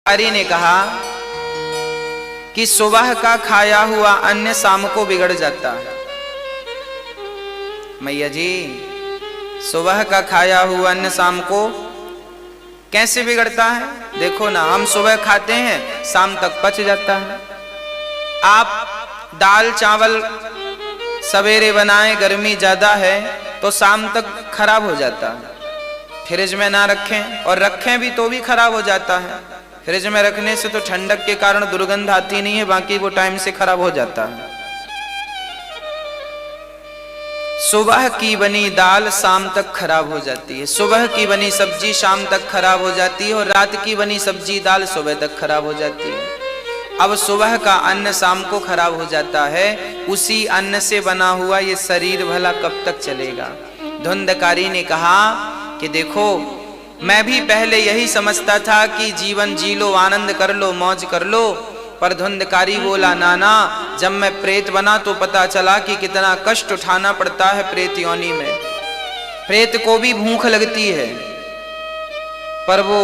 हरि ने कहा कि सुबह का खाया हुआ अन्न शाम को बिगड़ जाता है। मैया जी, सुबह का खाया हुआ अन्न शाम को कैसे बिगड़ता है? देखो ना, हम सुबह खाते हैं, शाम तक पच जाता है। आप दाल चावल सवेरे बनाएं, गर्मी ज्यादा है तो शाम तक खराब हो जाता है। फ्रिज में ना रखें, और रखें भी तो भी खराब हो जाता है। फ्रिज में रखने से तो ठंडक के कारण दुर्गंध आती नहीं है, बाकी वो टाइम से खराब हो जाता है। सुबह की बनी दाल शाम तक खराब हो जाती है, सुबह की बनी सब्जी शाम तक खराब हो जाती है, और रात की बनी सब्जी दाल सुबह तक खराब हो जाती है। अब सुबह का अन्न शाम को खराब हो जाता है, उसी अन्न से बना हुआ ये शरीर भला कब तक चलेगा? धुंधकारी ने कहा कि देखो, मैं भी पहले यही समझता था कि जीवन जी लो, आनंद कर लो, मौज कर लो, पर धुंधकारी बोला नाना, जब मैं प्रेत बना तो पता चला कि कितना कष्ट उठाना पड़ता है प्रेत योनि में। प्रेत को भी भूख लगती है पर वो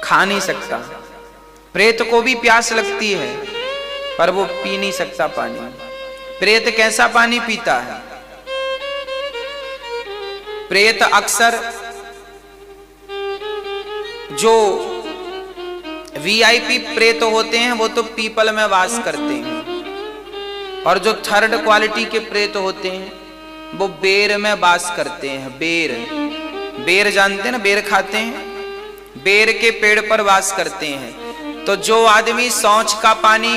खा नहीं सकता, प्रेत को भी प्यास लगती है पर वो पी नहीं सकता पानी। प्रेत कैसा पानी पीता है? प्रेत अक्सर जो वीआईपी प्रेत होते हैं वो तो पीपल में वास करते हैं, और जो थर्ड क्वालिटी के प्रेत होते हैं वो बेर में वास करते हैं। बेर, बेर जानते हैं ना, बेर खाते हैं, बेर के पेड़ पर वास करते हैं। तो जो आदमी शौच का पानी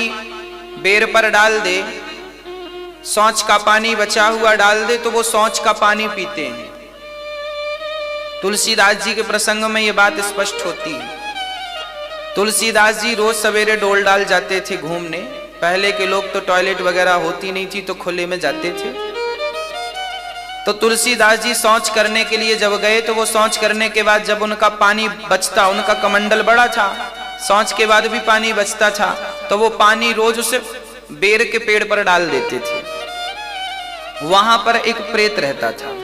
बेर पर डाल दे, शौच का पानी बचा हुआ डाल दे, तो वो शौच का पानी पीते हैं। तुलसीदास जी के प्रसंग में ये बात स्पष्ट होती है। तुलसीदास जी रोज सवेरे डोल डाल जाते थे घूमने। पहले के लोग तो टॉयलेट वगैरह होती नहीं थी तो खुले में जाते थे। तो तुलसीदास जी शौच करने के लिए जब गए तो वो शौच करने के बाद जब उनका पानी बचता, उनका कमंडल बड़ा था, शौच के बाद भी पानी बचता था, तो वो पानी रोज उसे बेर के पेड़ पर डाल देते थे। वहां पर एक प्रेत रहता था।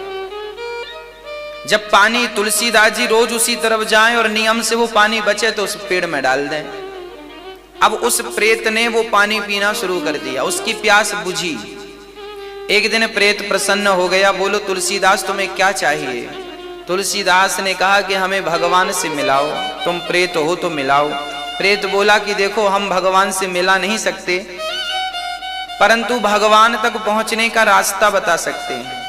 जब पानी तुलसीदास जी रोज उसी तरफ जाएं और नियम से वो पानी बचे तो उस पेड़ में डाल दें। अब उस प्रेत ने वो पानी पीना शुरू कर दिया, उसकी प्यास बुझी। एक दिन प्रेत प्रसन्न हो गया, बोलो तुलसीदास तुम्हें क्या चाहिए? तुलसीदास ने कहा कि हमें भगवान से मिलाओ, तुम प्रेत हो तो मिलाओ। प्रेत बोला कि देखो, हम भगवान से मिला नहीं सकते, परंतु भगवान तक पहुंचने का रास्ता बता सकते हैं।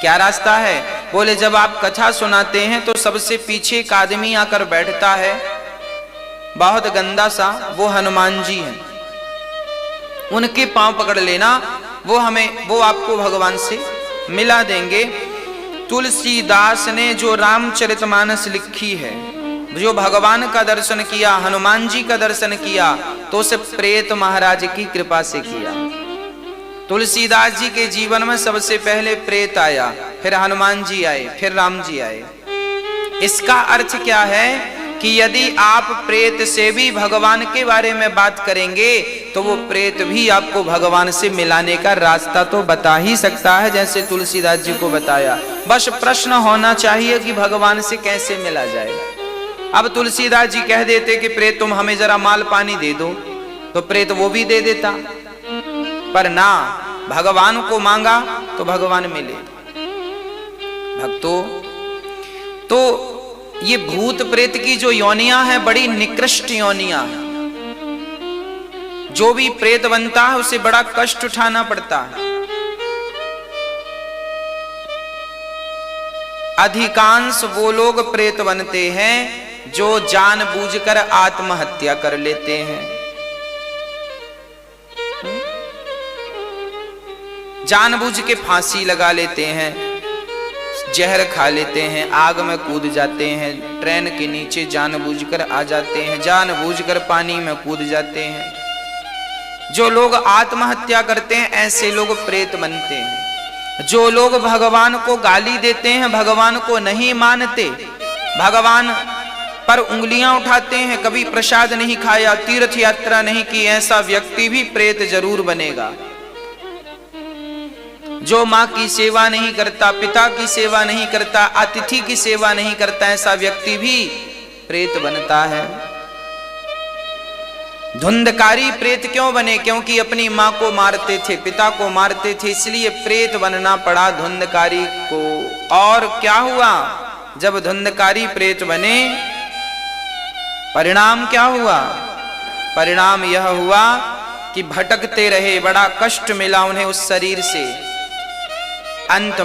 क्या रास्ता है? बोले जब आप कथा सुनाते हैं तो सबसे पीछे एक आदमी आकर बैठता है, बहुत गंदा सा, वो हनुमान जी हैं, उनके पांव पकड़ लेना, वो आपको भगवान से मिला देंगे। तुलसीदास ने जो रामचरितमानस लिखी है, जो भगवान का दर्शन किया, हनुमान जी का दर्शन किया, तो उसे प्रेत महाराज की कृपा से किया। तुलसीदास जी के जीवन में सबसे पहले प्रेत आया, फिर हनुमान जी आए, फिर राम जी आए। इसका अर्थ क्या है कि यदि आप प्रेत से भी भगवान के बारे में बात करेंगे तो वो प्रेत भी आपको भगवान से मिलाने का रास्ता तो बता ही सकता है, जैसे तुलसीदास जी को बताया। बस प्रश्न होना चाहिए कि भगवान से कैसे मिला जाए। अब तुलसीदास जी कह देते कि प्रेत तुम हमें जरा माल पानी दे दो, तो प्रेत वो भी दे देता, पर ना, भगवान को मांगा तो भगवान मिले। भक्तों, तो ये भूत प्रेत की जो योनियां हैं बड़ी निकृष्ट योनियां हैं। जो भी प्रेत बनता है उसे बड़ा कष्ट उठाना पड़ता है। अधिकांश वो लोग प्रेत बनते हैं जो जानबूझकर आत्महत्या कर लेते हैं। जानबूझ के फांसी लगा लेते हैं, जहर खा लेते हैं, आग में कूद जाते हैं, ट्रेन के नीचे जानबूझकर आ जाते हैं, जानबूझकर पानी में कूद जाते हैं। जो लोग आत्महत्या करते हैं ऐसे लोग प्रेत बनते हैं। जो लोग भगवान को गाली देते हैं, भगवान को नहीं मानते, भगवान पर उंगलियां उठाते हैं, कभी प्रसाद नहीं खाया, तीर्थ यात्रा नहीं की, ऐसा व्यक्ति भी प्रेत जरूर बनेगा। जो माँ की सेवा नहीं करता, पिता की सेवा नहीं करता, अतिथि की सेवा नहीं करता, ऐसा व्यक्ति भी प्रेत बनता है। धुंधकारी प्रेत क्यों बने? क्योंकि अपनी माँ को मारते थे, पिता को मारते थे, इसलिए प्रेत बनना पड़ा धुंधकारी को। और क्या हुआ जब धुंधकारी प्रेत बने? परिणाम क्या हुआ? परिणाम यह हुआ कि भटकते रहे, बड़ा कष्ट मिला उन्हें उस शरीर से। अंत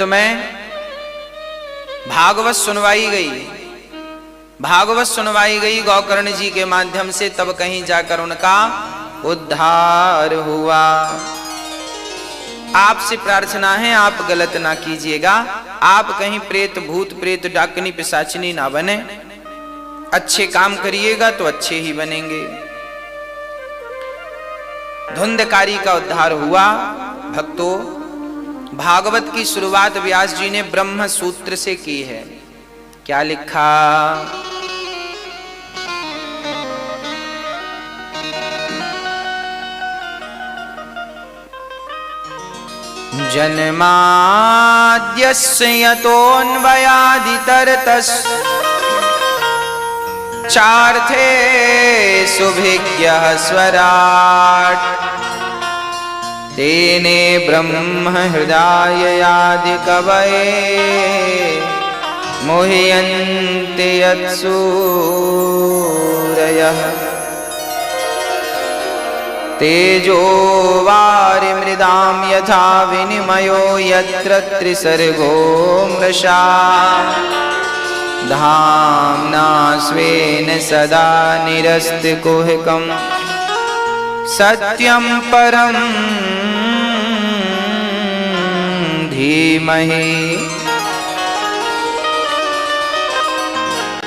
में भागवत सुनवाई गई, भागवत सुनवाई गई गौकर्ण जी के माध्यम से, तब कहीं जाकर उनका उद्धार हुआ। आपसे प्रार्थना है, आप गलत ना कीजिएगा, आप कहीं प्रेत भूत प्रेत डाकनी पिशाचनी ना बने, अच्छे काम करिएगा तो अच्छे ही बनेंगे। धुंधकारी का उद्धार हुआ। भक्तों, भागवत की शुरुआत व्यास जी ने ब्रह्म सूत्र से की है। क्या लिखा? जन्माद्यस्य यतोऽन्वयादितरतश्चार्थे सुभिज्ञः स्वराट् तेने ब्रह्म हृदय कवये मुह्यन्ते यत्सूरयः तेजो वारिमृदां यथा विनिमयो यत्र त्रिसर्गो मृषा धाम्ना स्वेन सदा निरस्तकुहकं सत्यं परं धीमहि।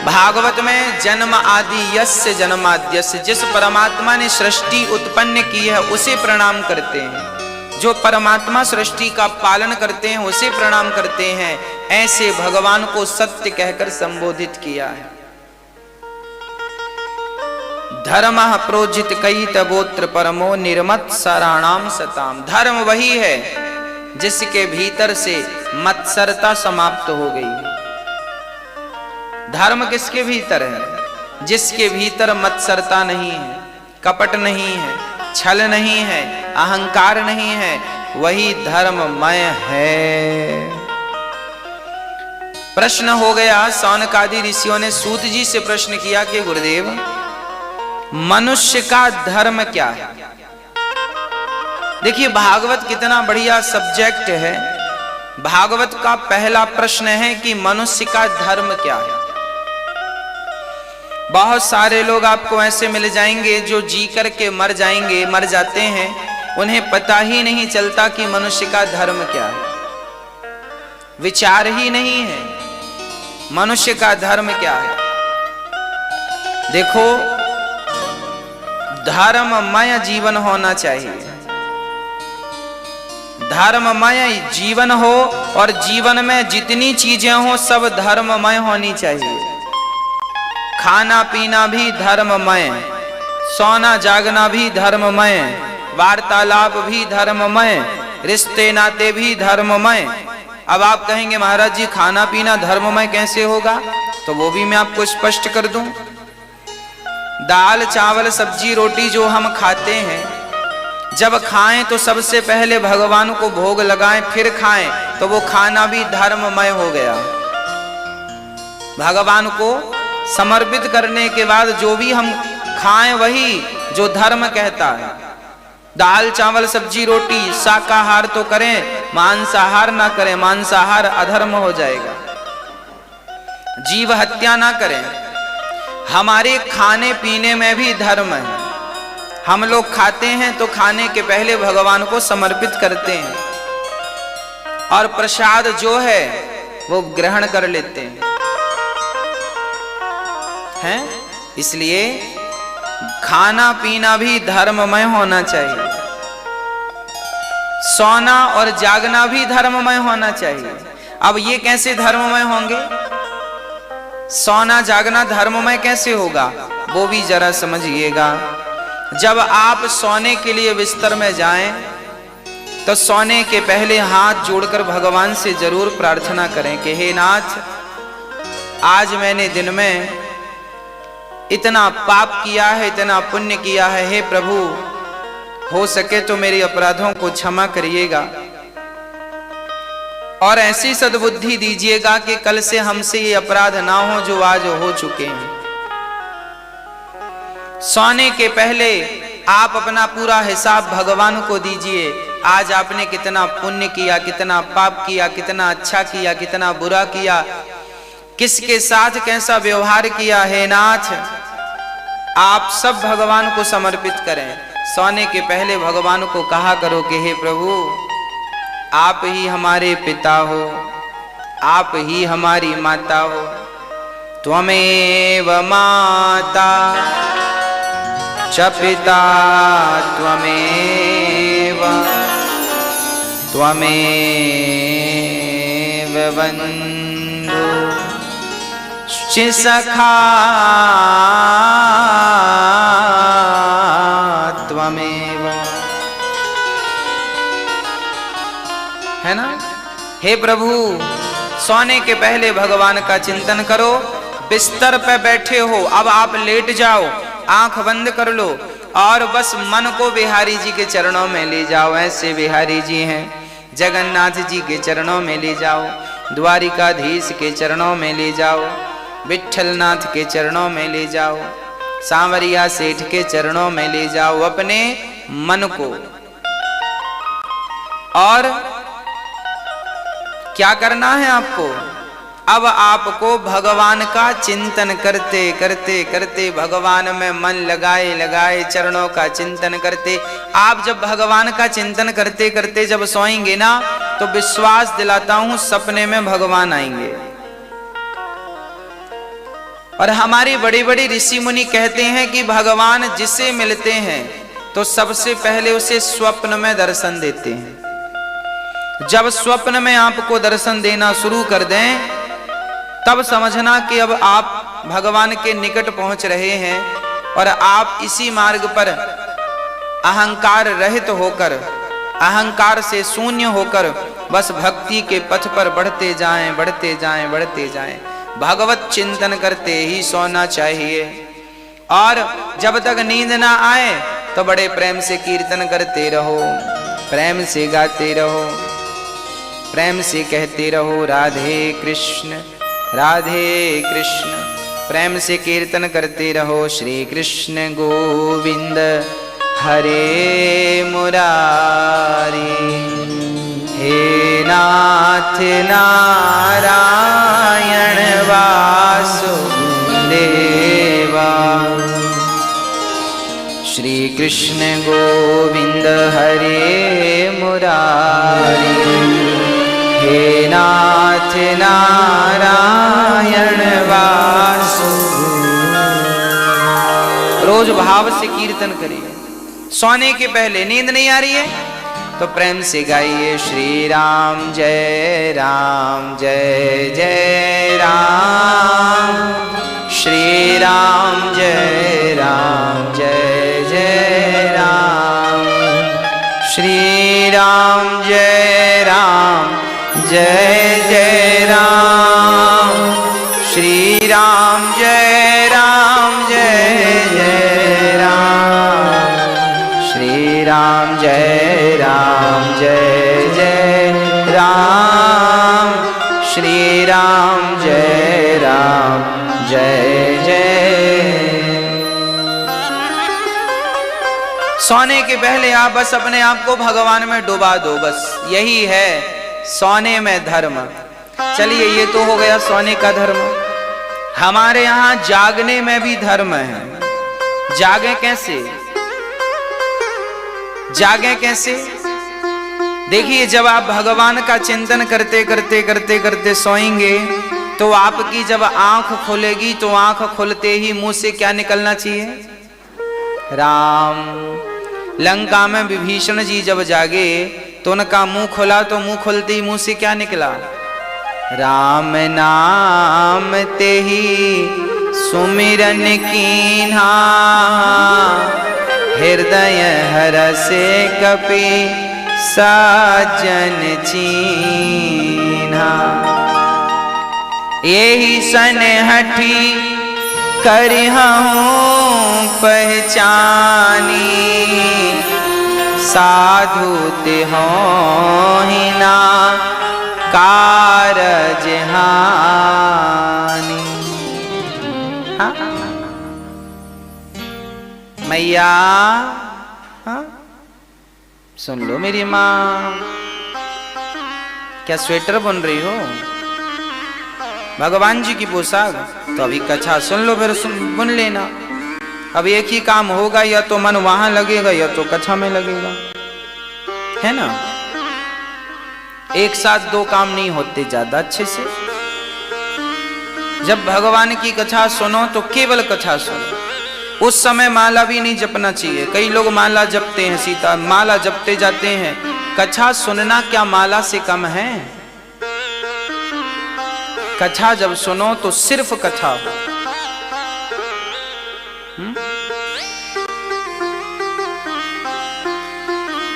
भागवत में जन्म आदि यस्य जन्माद्यस्य, जिस परमात्मा ने सृष्टि उत्पन्न की है उसे प्रणाम करते हैं, जो परमात्मा सृष्टि का पालन करते हैं उसे प्रणाम करते हैं, ऐसे भगवान को सत्य कहकर संबोधित किया है। धर्मः प्रोजित कैतवोत्र परमो निर्मत्सराणाम सताम। धर्म वही है जिसके भीतर से मत्सरता समाप्त हो गई है। धर्म किसके भीतर है? जिसके भीतर मत्सरता नहीं है, कपट नहीं है, छल नहीं है, अहंकार नहीं है, वही धर्ममय है। प्रश्न हो गया, सौनकादि ऋषियों ने सूत जी से प्रश्न किया कि गुरुदेव, मनुष्य का धर्म क्या है? देखिए भागवत कितना बढ़िया सब्जेक्ट है। भागवत का पहला प्रश्न है कि मनुष्य का धर्म क्या है। बहुत सारे लोग आपको ऐसे मिल जाएंगे जो जी करके मर जाएंगे, मर जाते हैं, उन्हें पता ही नहीं चलता कि मनुष्य का धर्म क्या है, विचार ही नहीं है मनुष्य का धर्म क्या है। देखो, धर्ममय जीवन होना चाहिए, धर्ममय जीवन हो और जीवन में जितनी चीजें हो सब धर्ममय होनी चाहिए। खाना पीना भी धर्ममय, सोना जागना भी धर्ममय, वार्तालाप भी धर्ममय, रिश्ते नाते भी धर्ममय। अब आप कहेंगे महाराज जी खाना पीना धर्ममय कैसे होगा? तो वो भी मैं आपको स्पष्ट कर दूं। दाल चावल सब्जी रोटी जो हम खाते हैं, जब खाएं तो सबसे पहले भगवान को भोग लगाएं फिर खाएं, तो वो खाना भी धर्ममय हो गया। भगवान को समर्पित करने के बाद जो भी हम खाएं वही जो धर्म कहता है। दाल चावल सब्जी रोटी शाकाहार तो करें, मांसाहार ना करें, मांसाहार अधर्म हो जाएगा। जीव हत्या ना करें। हमारे खाने पीने में भी धर्म है। हम लोग खाते हैं तो खाने के पहले भगवान को समर्पित करते हैं और प्रसाद जो है वो ग्रहण कर लेते हैं। इसलिए खाना पीना भी धर्ममय होना चाहिए, सोना और जागना भी धर्ममय होना चाहिए। अब ये कैसे धर्ममय होंगे? सोना जागना धर्ममय कैसे होगा वो भी जरा समझिएगा। जब आप सोने के लिए बिस्तर में जाएं तो सोने के पहले हाथ जोड़कर भगवान से जरूर प्रार्थना करें कि हे नाथ, आज मैंने दिन में इतना पाप किया है, इतना पुण्य किया है, हे प्रभु हो सके तो मेरे अपराधों को क्षमा करिएगा और ऐसी सद्बुद्धि दीजिएगा कि कल से हमसे ये अपराध ना हो जो आज हो चुके हैं। सोने के पहले आप अपना पूरा हिसाब भगवान को दीजिए। आज आपने कितना पुण्य किया, कितना पाप किया, कितना अच्छा किया, कितना बुरा किया, किसके साथ कैसा व्यवहार किया है नाथ, आप सब भगवान को समर्पित करें। सोने के पहले भगवान को कहा करो कि हे प्रभु आप ही हमारे पिता हो, आप ही हमारी माता हो, त्वमेव माता च पिता त्वमेव, त्वमेव बन्धु च सखा त्वमेव, है ना। हे प्रभु सोने के पहले भगवान का चिंतन करो। बिस्तर पे बैठे हो, अब आप लेट जाओ, आंख बंद कर लो और बस मन को बिहारी जी के चरणों में ले जाओ। ऐसे बिहारी जी हैं, जगन्नाथ जी के चरणों में ले जाओ, द्वारिकाधीश के चरणों में ले जाओ, विठलनाथ के चरणों में ले जाओ, सांवरिया सेठ के चरणों में ले जाओ अपने मन को। और क्या करना है आपको? अब आपको भगवान का चिंतन करते करते करते, भगवान में मन लगाए लगाए चरणों का चिंतन करते, आप जब भगवान का चिंतन करते करते जब सोएंगे ना, तो विश्वास दिलाता हूं सपने में भगवान आएंगे। और हमारी बड़ी बड़ी ऋषि मुनि कहते हैं कि भगवान जिसे मिलते हैं तो सबसे पहले उसे स्वप्न में दर्शन देते हैं। जब स्वप्न में आपको दर्शन देना शुरू कर दें, तब समझना कि अब आप भगवान के निकट पहुंच रहे हैं और आप इसी मार्ग पर अहंकार रहित होकर, अहंकार से शून्य होकर बस भक्ति के पथ पर बढ़ते जाएं, बढ़ते जाएं, बढ़ते जाएं। भगवत चिंतन करते ही सोना चाहिए। और जब तक नींद ना आए तो बड़े प्रेम से कीर्तन करते रहो, प्रेम से गाते रहो, प्रेम से कहते रहो राधे कृष्ण राधे कृष्ण। प्रेम से कीर्तन करते रहो श्री कृष्ण गोविंद हरे मुरारी, हे नाथ नारायण वासुदेवा। श्री कृष्ण गोविंद हरे मुरारी, हे नाथ नारायण वासुदेवा। रोज भाव से कीर्तन करिए। सोने के पहले नींद नहीं आ रही है तो प्रेम से गाइए श्री राम जय जय राम, श्री राम जय जय राम, श्री राम जय जय राम, श्री राम जय जय राम, श्री राम जय जय राम, श्री राम जय जय। सोने के पहले आप बस अपने आप को भगवान में डुबा दो, बस यही है सोने में धर्म। चलिए ये तो हो गया सोने का धर्म। हमारे यहाँ जागने में भी धर्म है। जागे कैसे? जागे कैसे? देखिए जब आप भगवान का चिंतन करते करते करते करते सोएंगे तो आपकी जब आंख खुलेगी तो आंख खुलते ही मुंह से क्या निकलना चाहिए? राम। लंका में विभीषण जी जब जागे तो उनका मुंह खुला तो मुंह खुलते ही मुंह से क्या निकला? राम नाम ते ही सुमिरन कीन्हा, हृदय हरसे कपि साजन चीन्हा। यही सन हठी करिहूं पहचानी, साधु तिहों ना कारज हानि। हाँ? मैया, हाँ? सुन लो मेरी माँ, क्या स्वेटर बुन रही हो? भगवान जी की पोशाक? तो अभी कथा सुन लो, फिर बुन लेना। अब एक ही काम होगा, या तो मन वहां लगेगा या तो कथा में लगेगा, है ना? एक साथ दो काम नहीं होते ज्यादा अच्छे से। जब भगवान की कथा सुनो तो केवल कथा सुनो, उस समय माला भी नहीं जपना चाहिए। कई लोग माला जपते हैं, सीता माला जपते जाते हैं। कथा सुनना क्या माला से कम है? कथा जब सुनो तो सिर्फ कथा हो।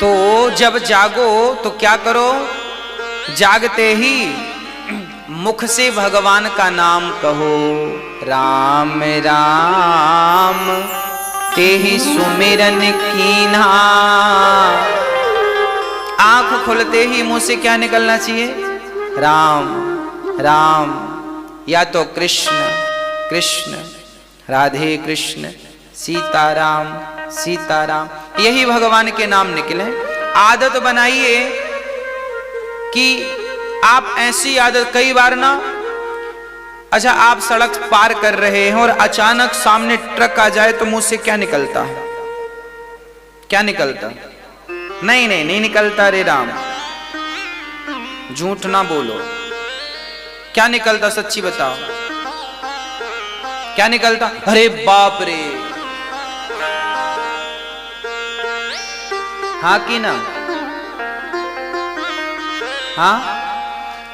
तो जब जागो तो क्या करो? जागते ही मुख से भगवान का नाम कहो। राम राम तेहि सुमिरन कीन्हा। आंख खुलते ही मुंह से क्या निकलना चाहिए? राम राम, या तो कृष्ण कृष्ण, राधे कृष्ण, सीताराम सीताराम, यही भगवान के नाम निकले। आदत बनाइए कि आप ऐसी आदत, कई बार ना, अच्छा आप सड़क पार कर रहे हैं और अचानक सामने ट्रक आ जाए तो मुंह से क्या निकलता है? क्या निकलता? नहीं नहीं नहीं निकलता। रे राम, झूठ ना बोलो। क्या निकलता? सच्ची बताओ, क्या निकलता? अरे बाप रे। हाँ कि ना? हाँ,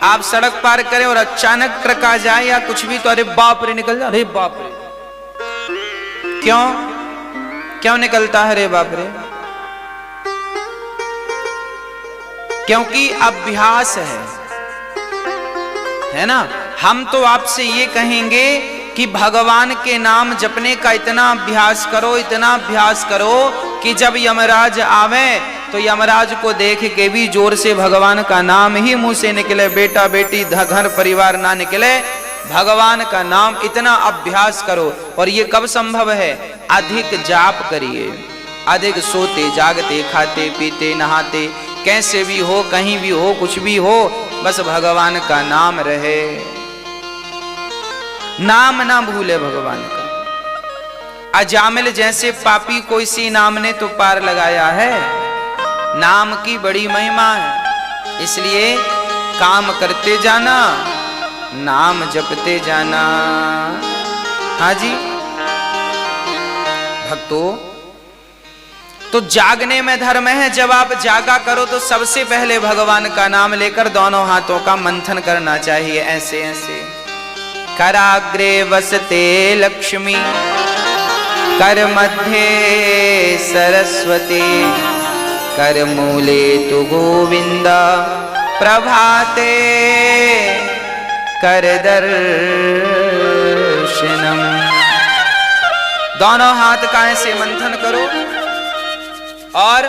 आप सड़क पार करें और अचानक ट्रक आ जाए या कुछ भी तो अरे बाप रे निकल जाए। अरे बाप रे, क्यों क्यों निकलता है अरे बाप रे? क्योंकि अभ्यास है ना। हम तो आपसे ये कहेंगे कि भगवान के नाम जपने का इतना अभ्यास करो, इतना अभ्यास करो कि जब यमराज आवे तो यमराज को देख के भी जोर से भगवान का नाम ही मुंह से निकले। बेटा बेटी घर परिवार ना निकले, भगवान का नाम इतना अभ्यास करो। और ये कब संभव है? अधिक जाप करिए, अधिक सोते जागते खाते पीते नहाते, कैसे भी हो, कहीं भी हो, कुछ भी हो, बस भगवान का नाम रहे। नाम ना भूले भगवान का। अजामिल जैसे पापी को इसी नाम ने तो पार लगाया है। नाम की बड़ी महिमा है, इसलिए काम करते जाना, नाम जपते जाना। हाँ जी भक्तों, तो जागने में धर्म है। जब आप जागा करो तो सबसे पहले भगवान का नाम लेकर दोनों हाथों का मंथन करना चाहिए, ऐसे ऐसे। कराग्रे वसते लक्ष्मी, कर मध्य सरस्वती, कर मूले तु गोविंद, प्रभाते कर दर्शनम। दोनों हाथ का ऐसे मंथन करो और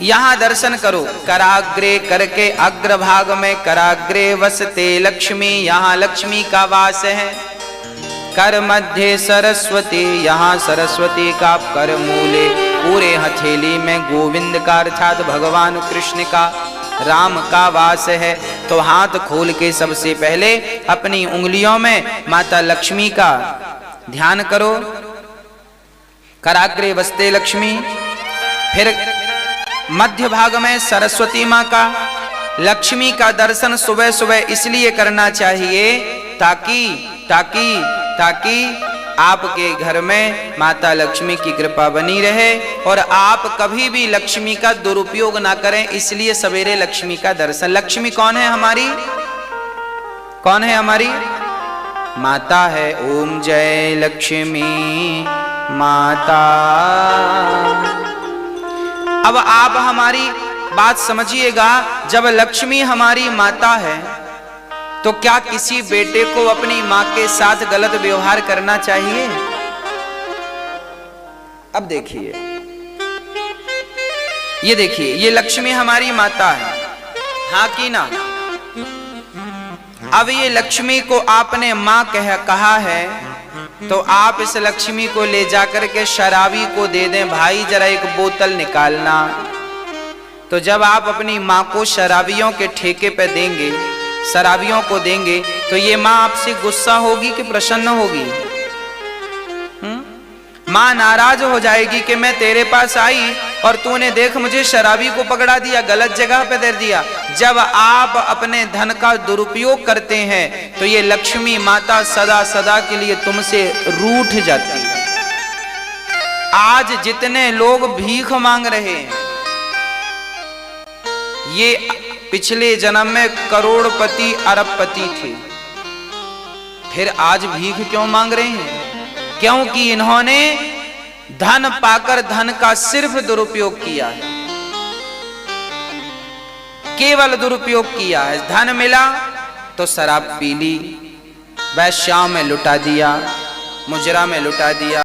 यहां दर्शन करो। कराग्रे करके अग्रभाग में कराग्रे वसते लक्ष्मी, यहां लक्ष्मी का वास है। कर मध्य सरस्वती, यहां सरस्वती का। कर मूले पूरे हथेली में गोविंद का अर्थात भगवान कृष्ण का, राम का वास है। तो हाथ खोल के सबसे पहले अपनी उंगलियों में माता लक्ष्मी का ध्यान करो। कराग्रे वसते लक्ष्मी, फिर मध्य भाग में सरस्वती माँ का। लक्ष्मी का दर्शन सुबह सुबह इसलिए करना चाहिए ताकि ताकि ताकि आपके घर में माता लक्ष्मी की कृपा बनी रहे और आप कभी भी लक्ष्मी का दुरुपयोग ना करें, इसलिए सवेरे लक्ष्मी का दर्शन। लक्ष्मी कौन है हमारी? कौन है हमारी? माता है। ओम जय लक्ष्मी माता। अब आप हमारी बात समझिएगा, जब लक्ष्मी हमारी माता है तो क्या किसी बेटे को अपनी मां के साथ गलत व्यवहार करना चाहिए? अब देखिए, ये देखिए, ये लक्ष्मी हमारी माता है, हाँ कि ना? अब ये लक्ष्मी को आपने मां कहा है, तो आप इस लक्ष्मी को ले जाकर के शराबी को दे दें, भाई जरा एक बोतल निकालना। तो जब आप अपनी मां को शराबियों के ठेके पे देंगे, शराबियों को देंगे, तो ये मां आपसे गुस्सा होगी कि प्रसन्न होगी? मां नाराज हो जाएगी कि मैं तेरे पास आई और तूने देख मुझे शराबी को पकड़ा दिया, गलत जगह पे दे दिया। जब आप अपने धन का दुरुपयोग करते हैं तो ये लक्ष्मी माता सदा सदा के लिए तुमसे रूठ जाती है। आज जितने लोग भीख मांग रहे हैं, ये पिछले जन्म में करोड़पति अरबपति थे, फिर आज भीख क्यों मांग रहे हैं? क्योंकि इन्होंने धन पाकर धन का सिर्फ दुरुपयोग किया है, केवल दुरुपयोग किया है। धन मिला तो शराब पी ली, वैश्याओं में लुटा दिया, मुजरा में लुटा दिया।